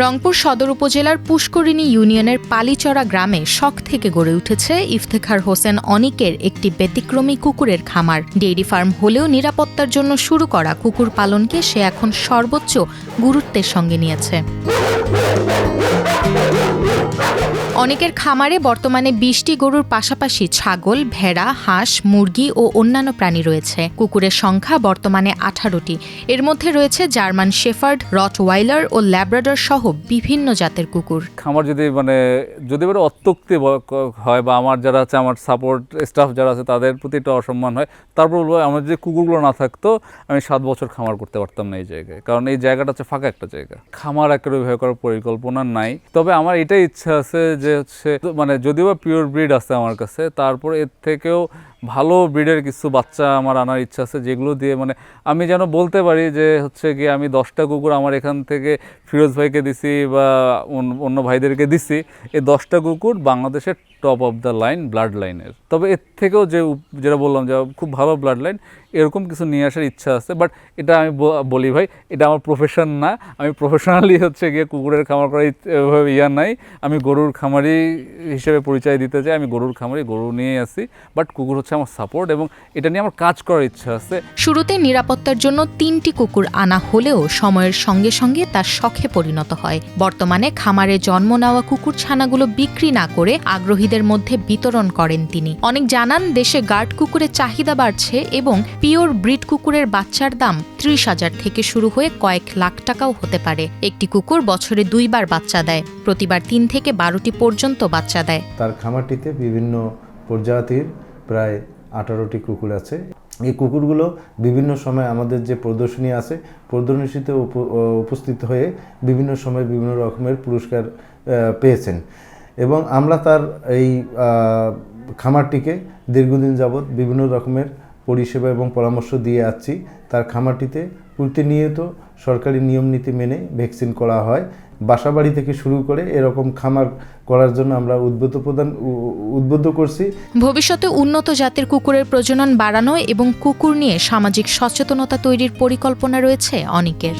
রংপুর সদর উপজেলার পুষ্করিণী ইউনিয়নের পালিচড়া গ্রামে শখ থেকে গড়ে উঠেছে ইফতেখার হোসেন অনিকের একটি ব্যতিক্রমী কুকুরের খামার। ডেইরি ফার্ম হলেও নিরাপত্তার জন্য শুরু করা কুকুর পালনকে সে এখন সর্বোচ্চ গুরুত্বের সঙ্গে নিয়েছে। অনেকের খামারে বর্তমানে ২০টি গরুর পাশাপাশি ছাগল, ভেড়া, হাঁস, মুরগি ও অন্যান্য প্রাণী রয়েছে। কুকুরের সংখ্যা বর্তমানে ১৮টি। এর মধ্যে রয়েছে জার্মান শেফার্ড, রটওয়াইলার ও ল্যাব্রাডর সহ বিভিন্ন জাতের কুকুর। খামার যদি অত্যুক্তি হয় বা আমার যারা আছে, আমার সাপোর্ট স্টাফ যারা আছে তাদের প্রতি একটা অসম্মান হয়, তারপর বলবো আমার যে কুকুরগুলো না থাকতো আমি ৭ বছর খামার করতে পারতাম না এই জায়গায়। কারণ এই জায়গাটা হচ্ছে ফাঁকা একটা জায়গা, খামার একেবারে ভয় করার পরিকল্পনা নাই। তবে আমার এটাই ইচ্ছা আছে যে হচ্ছে যদিও বা পিওর ব্রিড আছে আমার কাছে, তারপর এর থেকেও ভালো ব্রিডের কিছু বাচ্চা আমার আনার ইচ্ছা আছে, যেগুলো দিয়ে আমি যেন বলতে পারি যে হচ্ছে গিয়ে আমি 10টা কুকুর আমার এখান থেকে ফিরোজ ভাইকে দিছি বা অন্য ভাইদেরকে দিছি, এই 10টা কুকুর বাংলাদেশের top of the line blood লাইনের। তবে এর থেকেও যেটা বললাম যে খুব ভালো ব্লাড লাইন, এরকম কিছু নিয়ে আসার ইচ্ছা আছে। বাট এটা আমি বলি ভাই, এটা আমার প্রফেশন না। আমি প্রফেশনালি হচ্ছে গিয়ে কুকুরের খামার করার নাই। আমি গরুর খামারি হিসেবে পরিচয় দিতে চাই। আমি গরুর খামারি, গরু নিয়ে আসি, বাট কুকুর হচ্ছে আমার সাপোর্ট এবং এটা নিয়ে আমার কাজ করার ইচ্ছা আছে। শুরুতে নিরাপত্তার জন্য 3টি কুকুর আনা হলেও সময়ের সঙ্গে সঙ্গে তার শখে পরিণত হয়। বর্তমানে খামারে জন্ম নেওয়া কুকুর ছানাগুলো বিক্রি না করে আগ্রহীদের মধ্যে বিতরণ করেন তিনি। অনেক জানান, দেশে গার্ড কুকুরের চাহিদা বাড়ছে এবং পিওর ব্রিড কুকুরের বাচ্চার দাম ৩০,০০০ থেকে শুরু হয়ে কয়েক লাখ টাকাও হতে পারে। একটি কুকুর বছরে 2 বার বাচ্চা দেয়, প্রতিবার 3 থেকে 12টি পর্যন্ত বাচ্চা দেয়। তার খামারটিতে বিভিন্ন প্রজাতির প্রায় 18টি কুকুর আছে। এই কুকুরগুলো বিভিন্ন সময় আমাদের যে প্রদর্শনী আছে, প্রদর্শনীতে উপস্থিত হয়ে বিভিন্ন সময় বিভিন্ন রকমের পুরস্কার পেয়েছেন এবং আমরা তার এই খামারটিকে দীর্ঘদিন যাবৎ বিভিন্ন রকমের পরিষেবা এবং পরামর্শ দিয়ে আসছি। তার খামারটিতে প্রতিনিয়ত সরকারি নিয়ম নীতি মেনে ভ্যাকসিন করা হয়। বাসাবাড়ি থেকে শুরু করে এরকম খামার করার জন্য আমরা উদ্বুদ্ধ করছি। ভবিষ্যতে উন্নত জাতের কুকুরের প্রজনন বাড়ানো এবং কুকুর নিয়ে সামাজিক সচেতনতা তৈরির পরিকল্পনা রয়েছে অনেকের।